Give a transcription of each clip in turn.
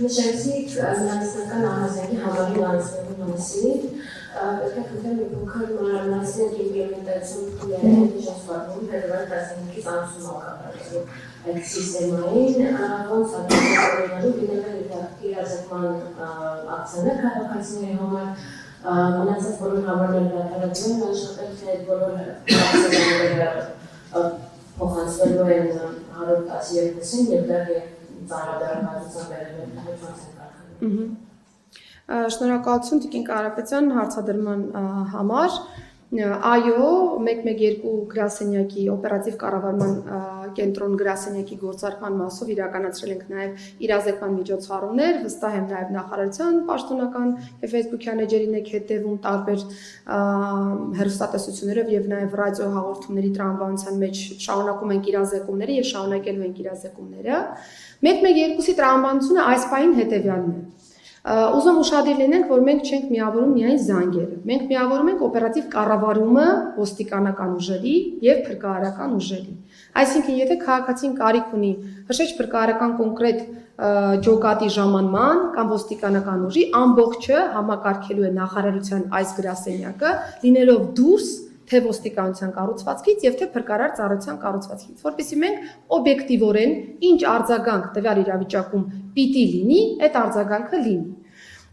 Նշեցիք զինանստական ահազանգի համարին անձնելու մասին, պետք է խնդրեմ մի փոքր մանրամասնել իմպլեմենտացիոն փուլերը ինչ ասում, հետևաբար 15-ից ամսում ակապարելու այդ սիստեմային, ոնց ակապարելու գինել իրազեկման ակցիաներ քաղաքացիների համար, մնացած բոլոր համարները դատարակվում են, աշխատել թե այդ բոլոր ակցիաները փոխանցվելու են 112-ին և դա ծառայության վերաբերյալ հաջողության Շնորհակալություն Տիկին Կարապետյան հարցադրման համար։ Այո, 112 գրասենյակի օպերատիվ կառավարման կենտրոն գրասենյակի գործարկման մասով իրականացրել ենք նաև իրազեկման միջոցառումներ, վստահ եմ նաև նախարարության պաշտոնական եւ Facebook-յան էջերին եք հետևում տարբեր հեռուստատեսություններով եւ նաև ռադիո հաղորդումների տրամաբանության մեջ շարունակում ենք իրազեկումները եւ շարունակելու ենք իրազեկումները։ 112-ի տրամաբանությունը այս պահին հետեւյալն է։ Ուզում ուշադիր լինենք, որ մենք չենք միավորում միայն զանգերը։ Մենք միավորում ենք օպերատիվ կառավարումը ոստիկանական ուժերի եւ փրկարարական ուժերի։ Այսինքն, եթե քաղաքացին կարիք ունի հրշեջ փրկարարական կոնկրետ ջոկատի ժամանման կամ ոստիկանական ուժի, ամբողջը համակարգելու է նախարարության այս գրասենյակը, լինելով դուրս թե ոստիկանության կառուցվածքից եւ թե փրկարար ծառայության կառուցվածքից, որպեսզի մենք օբյեկտիվորեն ինչ արձագանք տվյալ իրավիճակում պիտի լինի, այդ արձագանքը լինի։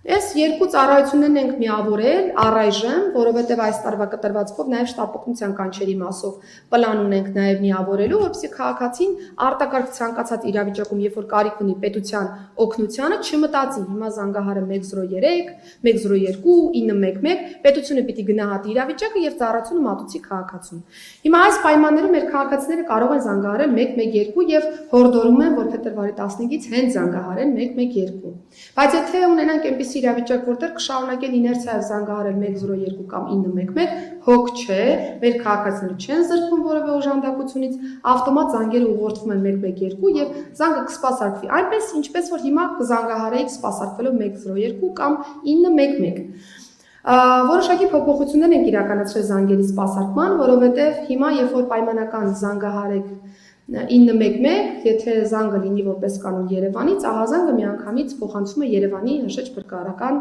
Այս երկու ծառայություններն ենք միավորել առայժմ, որովհետև այս տարվա կտրվածքով նաև շտապօգնության կանչերի մասով պլան ունենք նաև միավորելու, որպեսզի քաղաքացին արտակարգ ցանկացած իրավիճակում, երբ որ կարիք ունի պետության օգնությանը, չմտածի հիմա զանգահարը 103, 102, 911, պետությունը պիտի գնահատի իրավիճակը եւ ծառայությունը մատուցի քաղաքացուն։ Հիմա այս պայմաններում մեր քաղաքացիները կարող են զանգահարել 112 եւ հորդորում են, որ փետրվարի 15-ից հենց զանգահարեն 112։ Բայց եթե ունենանք այնպես իրավիճակ, որտեղ կշարունակեն իներցիայով զանգահարել 102 կամ 911, հոգ չէ, մեր քաղաքացիները չեն զրկվում որևէ օժանդակությունից, ավտոմատ զանգերը ուղղորդվում են 112 եւ զանգը կսպասարկվի։ Այնպես ինչպես որ հիմա կզանգահարեիք սպասարկվելով 102 կամ 911։ Որոշակի փոփոխություններ ենք իրականացրել զանգերի սպասարկման, որովհետև հիմա երբ որ պայմանական զանգահարեք 911, եթե զանգը լինի որպես կանոն Երևանից, ահազանգը միանգամից փոխանցվում է Երևանի հրշեջ փրկարարական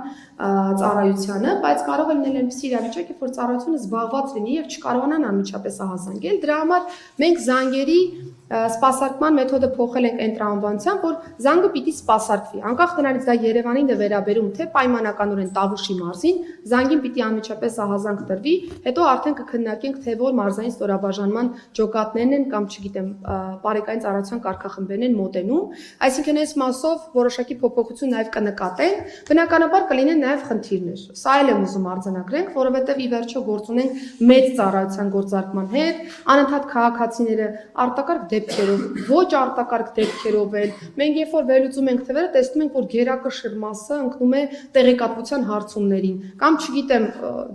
ծառայությանը, բայց կարող է լինել այնպես իրավիճակ, որ ծառայությունը զբաղված լինի եւ չկարողանան անմիջապես ահազանգել։ Դրա համար մենք զանգերի սպասարկման մեթոդը փոխել ենք այն տրամաբանությամբ, որ զանգը պիտի սպասարկվի։ Անկախ նրանից դա Երևանին է վերաբերում, թե պայմանականորեն Տավուշի մարզին, զանգին պիտի անմիջապես ահազանգ տրվի, հետո արդեն կքննարկենք, թե որ մարզային ստորաբաժանման ջոկատներն են կամ չգիտեմ, բարեկային ծառայության կարգախմբերն են մոտենում, այսինքն այս մասով որոշակի փոփոխություն նաև կնկատեն, բնականաբար կլինեն նաև խնդիրներ։ Սա էլ եմ ուզում արձանագրենք, որովհետև ի վերջո գործ ունենք մեծ ծառայության գործարկման հետ, անընդհատ քաղաքացիները արտակարգ դեպքերով, ոչ արտակարգ դեպքերով էլ, մենք երբ որ վերլուծում ենք թվերը, տեսնում ենք, որ գերակշիռ մասը ընկնում է տեղեկատվության հարցումներին, կամ չգիտեմ,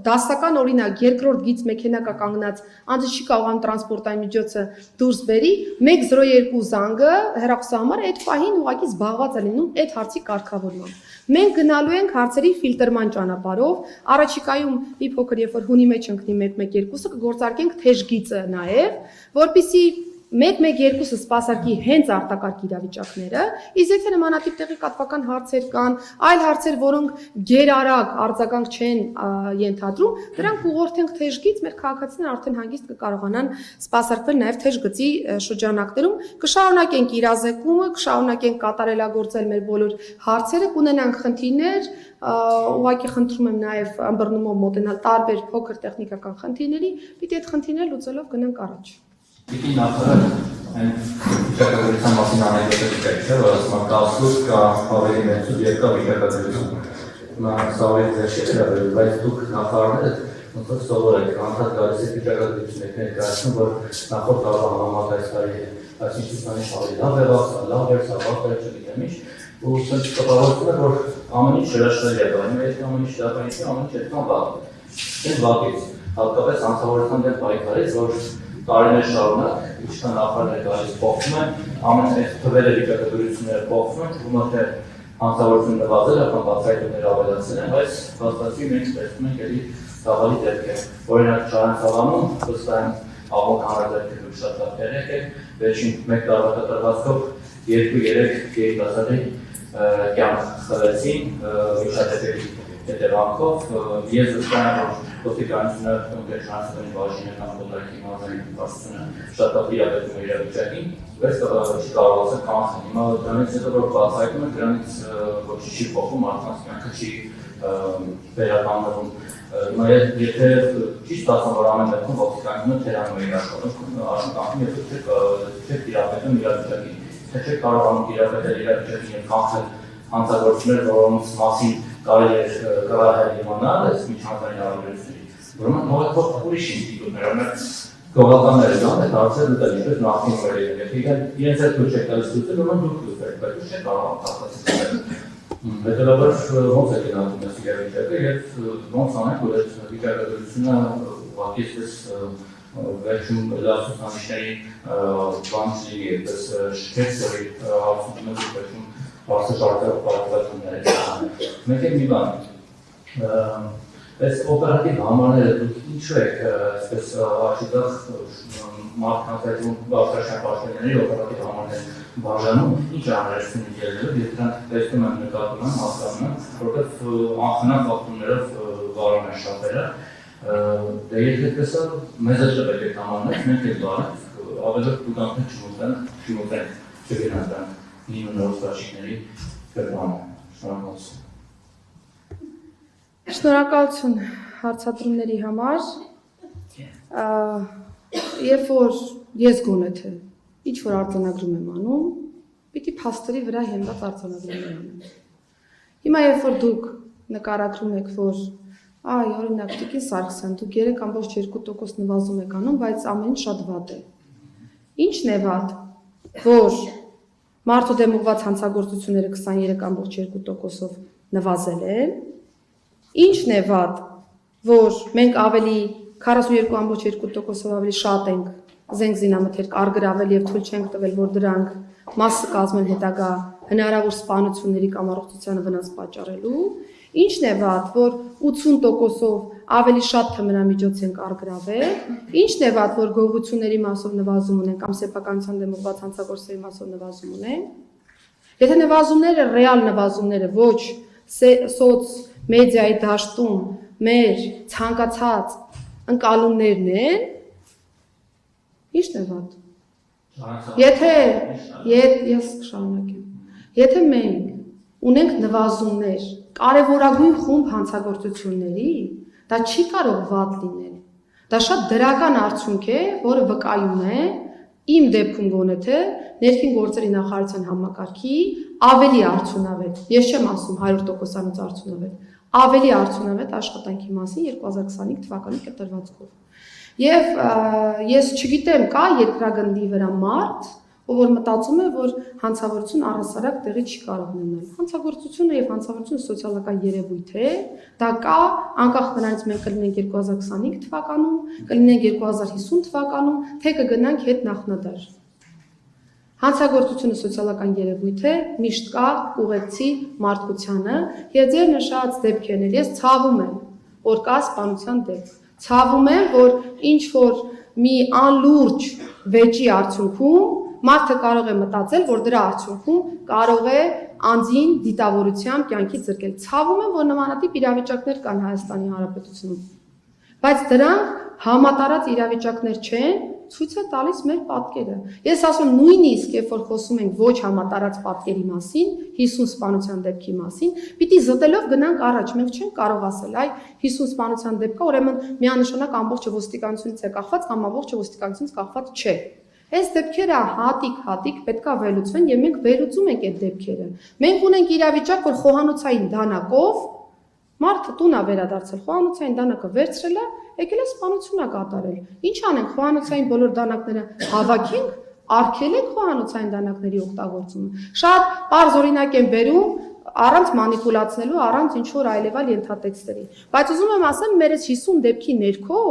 դասական օրինակ երկրորդ գիծ մեքենա կա կանգնած, անձը չի կարողանում տրանսպորտային միջոցը դուրս բերի, 102 զանգը հեռախոսահամարը այդ պահին ուղղակի զբաղված է լինում այդ հարցի կարգավորմամբ։ Մենք գնալու ենք հարցերի ֆիլտրման ճանապարհով, առաջիկայում մի փոքր երբ որ հունի մեջ ընկնի 112-ը կգործարկենք թեժ գիծը նաև, որպեսզի 112-ը սպասարկի հենց արտակարգ իրավիճակները, իսկ եթե նմանատիպ տեղեկատվական հարցեր կան, այլ հարցեր, որոնք գերարագ արձագանք չեն ենթադրում, դրանք ուղղորդենք թեժ գիծ, մեր քաղաքացիներն արդեն հանգիստ կկարողանան սպասարկվել նաև թեժ գծի շրջանակներում, կշարունակենք իրազեկումը, կշարունակենք կատարելագործել մեր բոլոր հարցերը, կունենանք խնդիրներ, ուղղակի խնդրում եմ նաև ըմբռնումով մոտենալ տարբեր փոքր տեխնիկական խնդիրների, պիտի այդ խնդիրները լուծելով գնանք առաջ։ Պիտի նախարար այն վիճակագրության մասին անեկդոտը չէ, որ ասում եմ կասուս կա ավելի մեծ ու երկա վիճակագրություն։ Հիմա սա ավելի ձեր չէ վերաբերում, բայց դուք նախարարները ոնց որ սովոր եք, անդադ գալիս եք վիճակագրություն եք ներկայացնում, որ նախորդ տարվա համեմատ այս տարի այսինքն ավելի լավ էր, սա վատ էր, չգիտեմ ինչ, ու սենց տպավորություն է, որ ամեն ինչ հրաշքների է բանում, եթե ամեն ինչ դեպայնի, ամեն ինչ այդքան վատ է։ Ինձ վատից, հատկապես անձնավորության դեմ պայքարից, որ տարիներ շարունակ, ինչքան նախարարներ գալիս փոխվում են, ամեն այս թվերը վիճակագրությունները փոխվում են, թվում է թե անձնավորությունը նվազել է, կամ բացահայտումները ավելացել են, բայց փաստացի մենք տեսնում ենք էլի ցավալի դեպքեր։ Օրինակ Չարենցավանում վստահ եմ աղոք հանրադեպքը դուք շատ լավ եղեք եք, վերջին մեկ տարվա կտրվածքով 2-3 երիտասարդի կյանք խլեցին վիշապետերի հետևանքով ես վստահ եմ, որ ոստիկանությունը կոնկրետ բաժինական կոտրակի մազանի պաշտությունը շատ լավ իրավիճակում է իրավիճակին, բայց չի կարող ասել կանխել։ Հիմա դրանից հետո որ բացահայտում են, դրանից ոչ չի փոխում, մարդկանց կյանքը չի վերականգնվում։ Հիմա եթե ճիշտ ասեմ, որ ամեն դեպքում ոստիկանությունը թերանում է իր աշխատանքում, եթե չեք տիրապետում իրավիճակին, թե չեք կարողանում տիրապետել իրավիճակին և կանխել հանցագործություններ, որոնց մասին կարելի է իմանալ այս միջանցային հարաբերություններից, ուրեմն թող ուրիշ ինստիտուտներ, օրինակ գյուղականները կան, այդ հարցերը դուք ինչպես նախկին վայրերում, եթե իրենց այդ դուք չեք տալիս լուծել, ուրեմն դուք լուծեք, բայց դուք չեք կարող արտասացնել։ Հետևաբար ոնց է գնահատում այս իրավիճակը և ոնց անենք, որ այդ վիճակագրությունը ուղղակի այսպես վերջում լավ ցուցանիշների բան լինի, այդպես շքեցրի հարցումները վերջում Պարսաշարդերով պարտվածություններ մենք ենք մի բան, այս օպերատիվ համարները դուք ինչու եք այսպես աշիտախ մարդկանց այդում բավարարաշան պաշտոնյաների օպերատիվ համարներ բաժանում, ինչ անհրաժեշտություն ելնելով, և դրանք տեսնում են նկատում են, հասկանում են, որովհետև անխնամ ֆակտորներով վարում են շատերը, դե եթե այդպես է, մեզ է տվել այդ համարներ, մենք էլ վարենք, ավելով դուք չմուտենք, չգնանք դրանք նույն նորոստաշիկների կրպանը, շնորհակալություն։ Շնորհակալություն հարցադրումների համար, երբ որ ես գոնե թե ինչ-որ արձանագրում եմ անում, պիտի փաստերի վրա հենված արձանագրումներ անեմ։ Հիմա երբ որ դուք նկարագրում եք, որ այ օրինակ Տիկին Սարգսյան, դուք 3.2% նվազում եք անում, բայց ամեն շատ վատ է։ Ինչն է վատ, որ մարդու դեմ ուղղված հանցագործությունները 23.2%-ով նվազել են, ինչն է վատ, որ մենք ավելի 42.2%-ով ավելի շատ ենք զենք զինամթերք արգրավել և թույլ չենք տվել, որ դրանք մասը կազմեն հետագա հնարավոր սպանությունների կամ առողջությանը վնաս պատճառելու, ինչն է վատ, որ 80%-ով ավելի շատ թմրամիջոց ենք արգրավել, ինչն է վատ, որ գողությունների մասով նվազում ունենք կամ սեփականության դեմ ուղղված հանցագործների մասով նվազում ունենք։ Եթե նվազումները ռեալ նվազումները ոչ սոցմեդիայի դաշտում մեր ցանկացած ընկալումներն են, ի՞նչն է վատ։ Ես կշարունակեմ։ Եթե մենք ունենք նվազումներ կարևորագույն խումբ հանցագործությունների, դա չի կարող վատ լինել։ Դա շատ դրական արդյունք է, որը վկայում է իմ դեպքում գոնե թե ներքին գործերի նախարարության համակարգի ավելի արդյունավետ, ես չեմ ասում 100%-անոց արդյունավետ, ավելի արդյունավետ աշխատանքի մասին 2025 թվականի կտրվածքով։ Եվ ես չգիտեմ, կա երկրագնդի վրա մարդ, ով որ մտածում է, որ հանցավորություն առհասարակ տեղի չի կարող ունենալ։ Հանցագործությունը եւ հանցավորությունը սոցիալական երևույթ է, դա կա, անկախ նրանից մենք կլինենք 2025 թվականում, կլինենք 2050 թվականում, թե կգնանք հետ նախնադար։ Հանցագործությունը սոցիալական երևույթ է, միշտ կա, ուղեկցի մարդկությանը, եւ ձեր նշած դեպքերն էլ ես ցավում եմ, որ կա սպանության դեպք։ Ցավում եմ, որ ինչ որ մի անլուրջ վեճի արդյունքում մարդը կարող է մտածել, որ դրա արդյունքում կարող է անձին դիտավորությամբ կյանքի զրկել։ Ցավում եմ, որ նմանատիպ իրավիճակներ կան Հայաստանի Հանրապետությունում, բայց դրանք համատարած իրավիճակներ չեն, ցույց է տալիս մեր պատկերը։ Ես ասում եմ, նույնիսկ երբ որ խոսում ենք ոչ համատարած պատկերի մասին, 50 սպանության դեպքի մասին, պիտի զտելով գնանք առաջ, մենք չենք կարող ասել, այ 50 սպանության դեպք կա, ուրեմն միանշանակ ամբողջը ոստիկանությունից է կախված կամ ամբողջը ոստիկանությունից կախված չէ։ Այս դեպքերը հատիկ պետքա վերլուծվեն եւ մենք վերլուծում ենք այդ դեպքերը։ Մենք ունենք իրավիճակ, որ խոհանոցային դանակով մարդը տուն է վերադարձել, խոհանոցային դանակը վերցրել է, եկել է սպանություն է կատարել։ Ինչ անենք, խոհանոցային բոլոր դանակները հավաքենք, արգելենք խոհանոցային դանակների օգտագործումը։ Շատ պարզ օրինակ եմ բերում, առանց մանիպուլացնելու, առանց ինչ-որ այլևալ ենթատեքստերի։ Բայց ուզում եմ ասեմ, մեր այս 50 դեպքի ներքո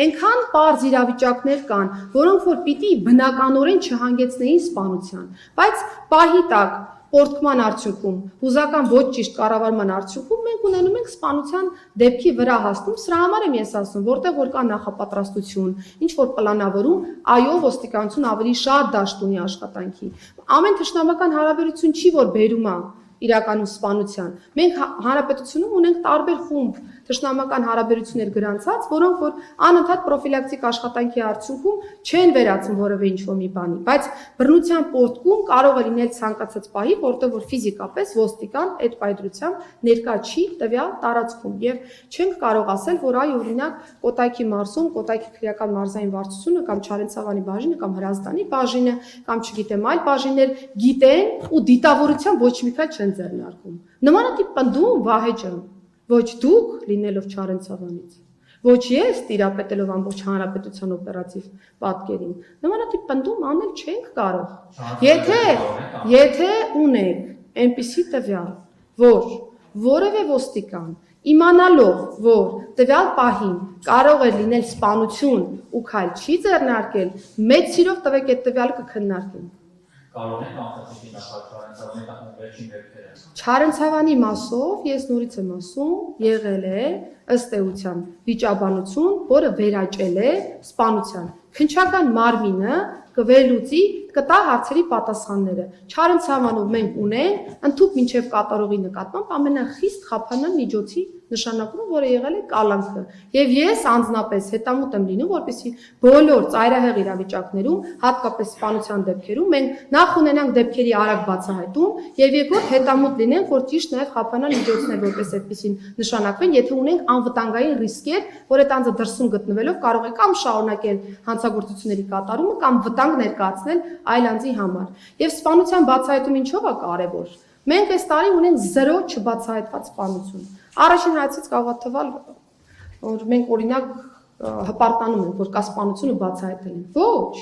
այնքան պարզ իրավիճակներ կան, որոնք որ պիտի բնականորեն չհանգեցնեին սպանության։ Բայց պահի տակ Պորտկման արդյունքում, հուզական ոչ ճիշտ կառավարման արդյունքում մենք ունենում ենք սպանության դեպքի վրա հասնում, սրա համար եմ ես ասում, որտեղ որ կա նախապատրաստություն, ինչ որ պլանավորում, այո, ոստիկանություն ավելի շատ դաշտ ունի աշխատանքի։ Ամեն թշնամական հարաբերություն չի, որ բերում է իրականում սպանության։ Մենք հանրապետությունում ունենք տարբեր խումբ թշնամական հարաբերություններ գրանցած, որոնք որ անընդհատ պրոֆիլակտիկ աշխատանքի արդյունքում չեն վերացում որևէ ինչ-որ մի բանի, բայց բռնության պորտկում կարող է լինել ցանկացած պահի, որտեղ որ ֆիզիկապես ոստիկան այդ պայծրությամբ ներկա չի տվյալ տարածքում եւ չենք կարող ասել, որ այ օրինակ Կոտայքի մարզում, Կոտայքի քրեական մարզային վարչությունը կամ Չարենցավանի բաժինը կամ Հրազդանի բաժինը կամ չգիտեմ այլ բաժիններ գիտեն ու դիտավորությամբ ոչ մի քիչ չեն ձեռնարկում։ Նմանատիպ պնդում Վահե ջան, ոչ դուք լինելով Չարենցավանից, ոչ ես տիրապետելով ամբողջ հանրապետության օպերատիվ պատկերին, նմանատիպ պնդում անել չենք կարող։ Եթե ունենք այնպիսի տվյալ, որ որևէ ոստիկան իմանալով, որ տվյալ պահին կարող է լինել սպանություն ու քայլ չի ձեռնարկել, մեծ սիրով տվեք այդ տվյալը կքննարկենք։ Կարող եք անխտիր նախաճանաչવાની վերջին դեպքերը։ Չարենցավանի մասով ես նորից եմ ասում, եղել է ըստ էության վիճաբանություն, որը վերաճել է սպանության։ Քննչական մարմինը կվերլուծի կտա հարցերի պատասխանները։ Չարենցավանով մենք ունենք ընդհանուր մինչև կատարողի նկատմամբ ամենախիստ խափանան միջոցի նշանակումը, որը եղել է կալանքը։ Եվ ես անձնապես հետամուտ եմ լինում, որպեսզի բոլոր ծայրահեղ իրավիճակներում, հատկապես սպանության դեպքերում, մենք նախ ունենանք դեպքերի արագ բացահայտում եւ երկրորդ հետամուտ լինենք, որ ճիշտ նաեւ խափանան միջոցներ որպես այդպեսին նշանակվեն, եթե ունենք անվտանգային ռիսկեր, որ այդ անձը դրսում գտնվելով կարող է կամ շարունակել հանցագործությունների կատարումը կամ վտանգ ներկայացնել այլ անձի համար։ Եվ սպանության բացահայտում ինչով է կարևոր։ Մենք այս տարի ունենք 0 չբացահայտված սպանություն։ Առաջին հայացքից կարող է թվալ, որ մենք օրինակ հպարտանում ենք, որ կա սպանությունը բացահայտել ենք։ Ոչ,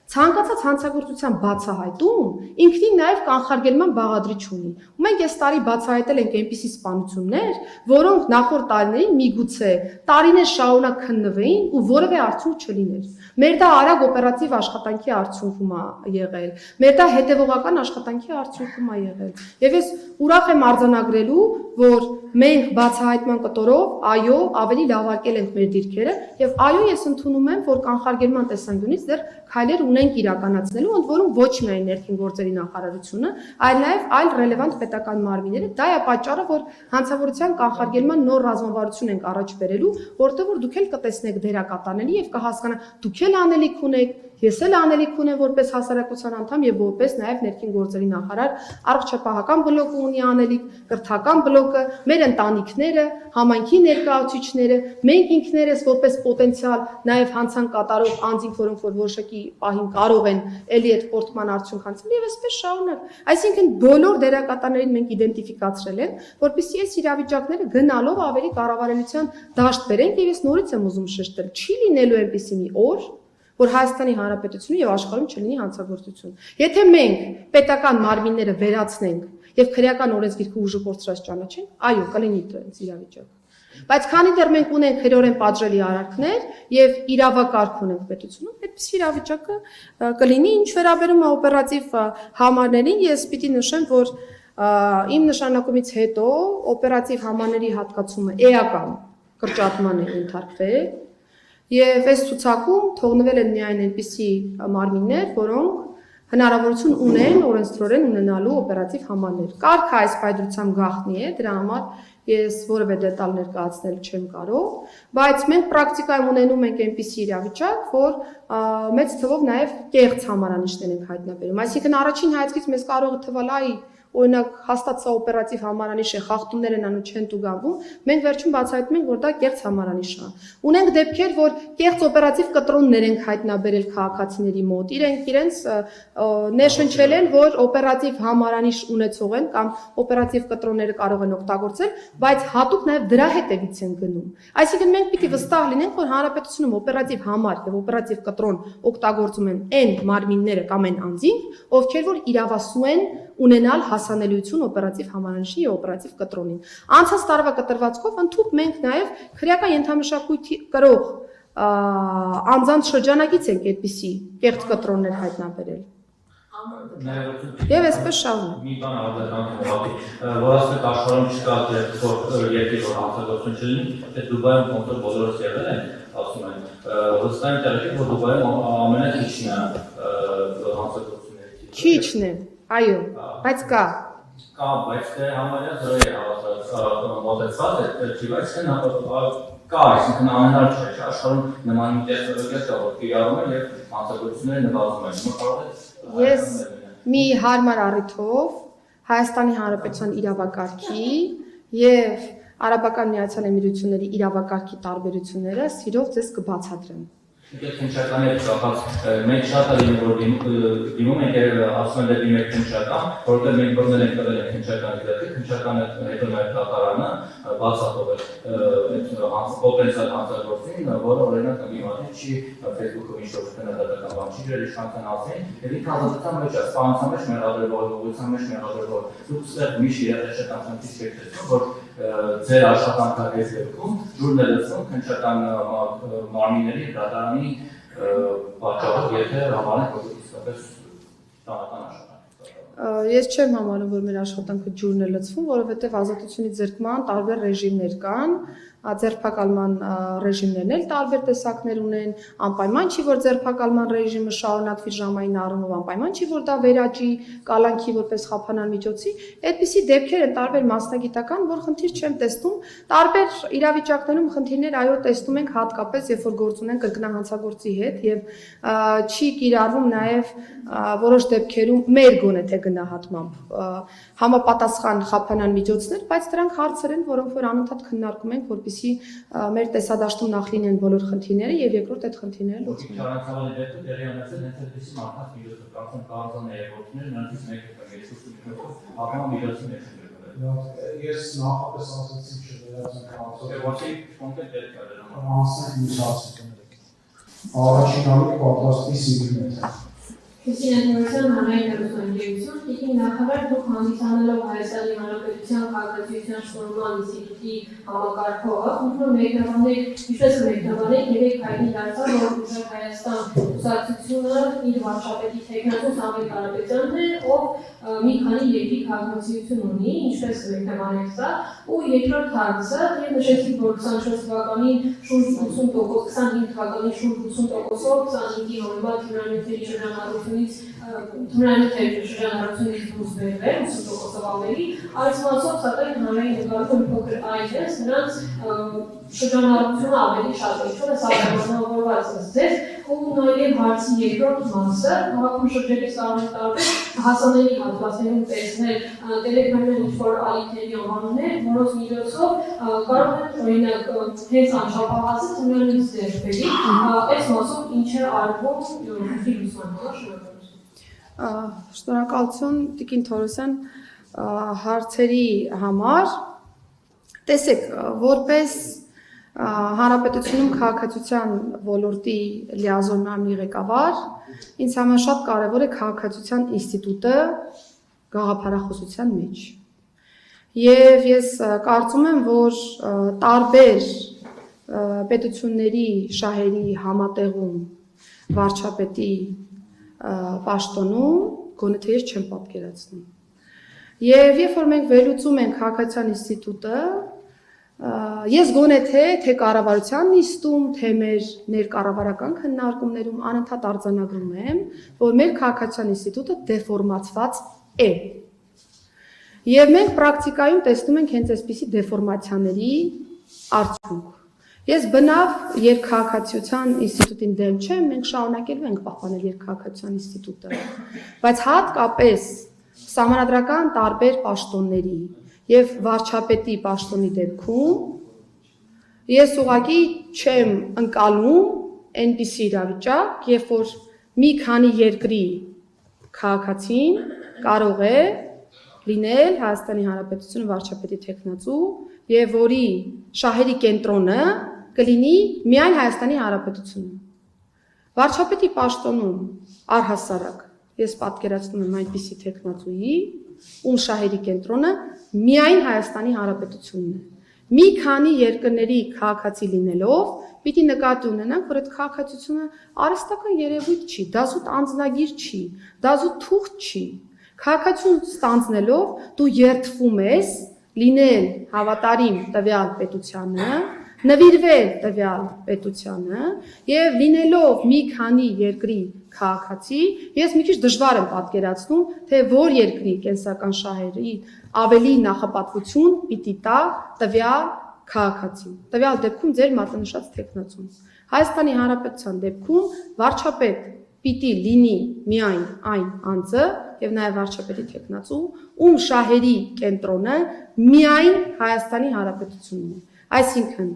ցանկացած հանցագործության բացահայտում ինքնին նաև կանխարգելման բաղադրիչ ունի։ Ու մենք այս տարի բացահայտել ենք այնպիսի սպանություններ, որոնք նախորդ տարիներին միգուցե տարիներ շարունակ քննվեին ու որևէ արդյունք չլիներ։ Մեր դա արագ օպերատիվ աշխատանքի արդյունքում է եղել։ Մեր դա հետևողական աշխատանքի արդյունքում է եղել։ Եվ ես ուրախ եմ արձանագրելու, որ մենք բացահայտման կտորով այո, ավելի լավարկել ենք մեր դիրքերը եւ այո, ես ընդունում եմ, որ կանխարգելման տեսանկյունից դեռ քայլեր ունենք իրականացնելու, ընդ որում ոչ միայն ներքին գործերի նախարարությունը, այլ նաեւ այլ ռելևանտ պետական մարմինները։ Դա է պատճառը, որ հանցավորության կանխարգելման նոր ռազմավարություն ենք առաջ բերելու, որտեղ որ դուք էլ կտեսնեք դերակատարների եւ կհասկանաք դուք էլ անելիք ունեք, ես էլ անելիք ունեմ որպես հասարակության անդամ եւ որպես նաեւ ներքին գործերի նախարար, առողջապահական բլոկը ունի անելիք, կրթական բլոկը, մեր ընտանիքները, համայնքի ներկայացուցիչները, մենք ինքներս որպես պոտենցիալ նաեւ հանցանք կատարող անձինք, որոնք որ որոշակի պահին կարող են էլի այդ պորտման արդյունք հանցել եւ այսպես շարունակ։ Այսինքն բոլոր դերակատարներին մենք իդենտիֆիկացրել ենք, որպեսզի այս իրավիճակները գնալով ավելի կառավարելիության դաշտ բերենք եւ ես նորից եմ ուզում շեշտել, չի լինելու այնպիսի մի օր, որ Հայաստանի Հանրապետությունում եւ աշխարհում չլինի հանցագործություն։ Եթե մենք պետական մարմինները վերացնենք եւ քրեական օրենսգիրքը ուժը կորցրած ճանաչենք, այո, կլինի դրանց իրավիճակ։ Բայց քանի դեռ մենք ունենք քրեորեն պատժելի արարքներ եւ իրավակարգ ունենք պետությունում, այդպես իրավիճակը կլինի, ինչ վերաբերում է օպերատիվ համարներին, ես պիտի նշեմ, որ իմ նշանակումից հետո օպերատիվ համարների հատկացումը էական կրճատման է ենթարկվել եւ այս ցուցակում թողնվել են միայն այնպիսի մարմիններ, որոնք հնարավորություն ունեն օրենսդրորեն ունենալու օպերատիվ համարներ։ Կարգը այս պայծրությամբ գաղտնի է, դրա համար ես որևէ դետալ ներկայացնել չեմ կարող, բայց մենք պրակտիկայում ունենում ենք այնպիսի իրավիճակ, որ մեծ թվով նաև կեղծ համարանիշներ ենք հայտնաբերում։ Այսինքն առաջին հայացքից մեզ կարող է թվալ, այ օրինակ հաստատ սա օպերատիվ համարանիշ է, խախտումներ են անում, չեն տուգանվում, մենք վերջում բացահայտում ենք, որ դա կեղծ համարանիշ է։ Ունենք դեպքեր, որ կեղծ օպերատիվ կտրոններ են հայտնաբերել քաղաքացիների մոտ, իրենց ներշնչել են, որ օպերատիվ համարանիշ ունեցող են կամ օպերատիվ կտրոնները կարող են օգտագործել, բայց հատուկ նաև դրա հետևից են գնում։ Այսինքն մենք պիտի վստահ լինենք, որ հանրապետությունում օպերատիվ համար եւ օպերատիվ կտրոն օգտագործում են այն մարմինները կամ այն անձինք, ովքեր որ իրավասու են ունենալ հասանելիություն օպերատիվ համարանիշի եւ օպերատիվ կտրոնին։ Անցած տարվա կտրվածքով ընդհանուր մենք նաեւ քրեական ենթամշակույթի կրող անձանց շրջանակից ենք այդպիսի կեղծ կտրոններ հայտնաբերել։ Եվ այսպես շարունակ։ Մի բան արձագանքում ուղղակի, որ ասեք աշխարհում չկա երկիր, որ հանցագործություն չլինի, այդ Դուբայում կոնկրետ բոլորս եղել են, ասում են, վստահ եմ տեղեկ, որ Դուբայում ամենաքիչն է հանցագործություններից։ Քիչն է, այո, բայց կա։ Կա, բայց դե համարյա զրոյ է մոտեցված է, չի, բայց կա, այսինքն ամենալ չէ, աշխարհում նման տեխնոլոգիա կա, որ կիրառում է և հանցագործությունները նվազում են։ Ես մի հարմար առիթով Հայաստանի Հանրապետության իրավակարգի և Արաբական Միացյալ Էմիրությունների իրավակարգի տարբերությունները սիրով ձեզ կբացատրեմ։ Դեպք քննչականի հետ կապված մենք շատ լինում որ դիմում ենք ասում են դեպի մեր քննչական, որովհետև մենք բռնել ենք տվել ենք քննչականի դեպքը, քննչականը հետո մեր կատարանը բացատրել այդ պոտենցիալ հանցագործին, որը օրինակ դիմադի չի Facebook-ով ինչ-որ քննադատական բան չի գրել իշխանության մասին, եւ ինքը ազատության մեջ է, սպանության մեջ մեղադրվող, ուղղության մեջ մեղադրվող, դուք ստեղ միշտ իրատեսական ցանցից չեք տեսնում, որ ձեր աշխատանքը այս դեպքում ջուրն է լցնում քննչական մարմինների դատարանի պատճառով, եթե համարենք, որ իսկապես տանական աշխատանք։ Ես չեմ համարում, որ մեր աշխատանքը ջուրն է լցվում, որովհետև ազատությունից զրկման տարբեր ռեժիմներ կան, ձերբակալման ռեժիմներն էլ տարբեր տեսակներ ունեն, անպայման չի, որ ձերբակալման ռեժիմը շարունակվի ժամային առումով, անպայման չի, որ դա վերաճի կալանքի որպես խափանան միջոցի, այդպիսի դեպքեր են տարբեր մասնագիտական, որ խնդիր չեմ տեսնում, տարբեր իրավիճակներում խնդիրներ այո տեսնում ենք հատկապես, երբ որ գործ ունենք կրկնահանցագործի հետ եւ չի կիրառվում նաեւ որոշ դեպքերում մեր գոնե թե գնահատմամբ համապատասխան խափանան միջոցներ, բայց դրանք հարցեր են, որոնք որ անընդհատ քննարկում ենք, որպեսզի մեր տեսադաշտում նախ լինեն բոլոր խնդիրները եւ երկրորդ այդ խնդիրները լուծվեն։ Ճանաչողի դեպքը դերի ունեցել հենց այդպիսի մարդկանց միջոցով, կարծում կարողան երևույթներ նրանցից մեկը կամ երկուսը ապա միջոցի մեջ գրել։ Ես նախապես ասացի չվերածենք հարցով։ Ոչի կոնկրետ դեպք է դրանում։ Անցնենք մյուս հարցի։ Առաջին հարցը պատրաստի սիգնետ։ Քրիստիանության հանրային հեռուստաընկերություն տիկին նախարար դուք հանդիսանելով Հայաստանի Հանրապետության քաղաքացիության շնորհման ինստիտուտի համակարգողը խնդրում մեկնաբանել, ինչպես մեկնաբանել երեք հայտնի դարձավ, որ Ուժեղ Հայաստան կուսակցությունը իր վարչապետի թեկնածու Սամվել Կարապետյանն է, ով մի քանի երկրի քաղաքացիություն ունի, ինչպես մեկնաբանել սա, ու երկրորդ հարցը, եւ նշեցիք, որ 24 թվականին շուրջ 80%, 25 թվականին շուրջ 80%-ով 25-ի հոդված թմրանյութերի շրջանառությունից դուրս բերվել, 80%-ով ավելի, այս մասով սակայն հանրային նկատում փոքր այլ է, նրանց շրջանառությունը ավելի շատ է, ինչու է սա բնավորված ըստ ու նաև հարցի երկրորդ մասը, քաղաքում շրջելիս տարբեր հասանելի հատվածներում տեսնել տելեգրամյան ինչ-որ ալիքների անվանումներ, որոնց միջոցով կարող են օրինակ հենց անչափահասը թմրանյութ ձեռքբերի, այս մասով ինչ է արվում խնդրի լուծման համար շնորհակալություն։ Շնորհակալություն Տիկին Թորոսյան հարցերի համար։ Տեսեք, որպես Հանրապետությունում քաղաքացիության ոլորտի լիազորման ղեկավար, ինձ համար շատ կարևոր է քաղաքացիության ինստիտուտը գաղափարախոսության մեջ։ Եվ ես կարծում եմ, որ տարբեր պետությունների շահերի համատեղում վարչապետի պաշտոնում գոնե թե ես չեմ պատկերացնում։ Եվ երբ որ մենք վերլուծում ենք քաղաքացիության ինստիտուտը, ես գոնե թե կառավարության նիստում, թե մեր ներկառավարական քննարկումներում անընդհատ արձանագրում եմ, որ մեր քաղաքացիության ինստիտուտը դեֆորմացված է։ Եվ մենք պրակտիկայում տեսնում ենք հենց այսպիսի դեֆորմացիաների արդյունք։ Ես բնավ երկքաղաքացիության ինստիտուտին դեմ չեմ, մենք շարունակելու ենք պահպանել երկքաղաքացիության ինստիտուտը, բայց հատկապես սահմանադրական տարբեր պաշտոնների եւ վարչապետի պաշտոնի դեպքում ես ուղղակի չեմ ընկալում այնպիսի իրավիճակ, երբ որ մի քանի երկրի քաղաքացին կարող է լինել Հայաստանի Հանրապետությունը վարչապետի թեկնածու եւ որի շահերի կենտրոնը կլինի միայն Հայաստանի Հանրապետությունում։ Վարչապետի պաշտոնում առհասարակ ես պատկերացնում եմ այնպիսի թեկնածուի, ում շահերի կենտրոնը միայն Հայաստանի Հանրապետությունն է։ Մի քանի երկրների քաղաքացի լինելով, պիտի նկատի ունենանք, որ այդ քաղաքացիությունը արհեստական երևույթ չի, դա զուտ անձնագիր չի, դա զուտ թուղթ չի։ Քաղաքացիություն ստանձնելով դու երդվում ես լինել հավատարիմ տվյալ պետությանը, նվիրվել տվյալ պետությանը եւ լինելով մի քանի երկրի քաղաքացի, ես մի քիչ դժվար եմ պատկերացնում, թե որ երկրի կենսական շահերի ավելի նախապատվություն պիտի տա տվյալ քաղաքացին։ Տվյալ դեպքում ձեր մատնանշած տեխնացուն։ Հայաստանի Հանրապետության դեպքում վարչապետ պիտի լինի միայն այն անձը եւ նաեւ վարչապետի տեխնացու, ում շահերի կենտրոնը միայն Հայաստանի Հանրապետությունն է։ Այսինքն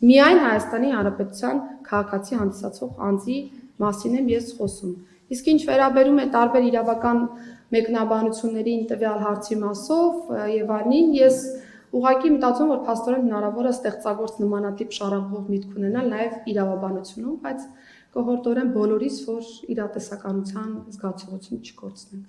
միայն Հայաստանի Հանրապետության քաղաքացի հանդիսացող անձի մասին եմ ես խոսում։ Իսկ ինչ վերաբերում է տարբեր իրավական մեկնաբանություններին տվյալ հարցի մասով եւ այլն, ես ուղղակի մտածում որ փաստորեն հնարավոր է ստեղծագործ նմանատիպ շարավորող միտք ունենալ նաեւ իրավաբանությունում, բայց կողորտորեն բոլորիս որ իրատեսականության զգացողություն չկորցնենք։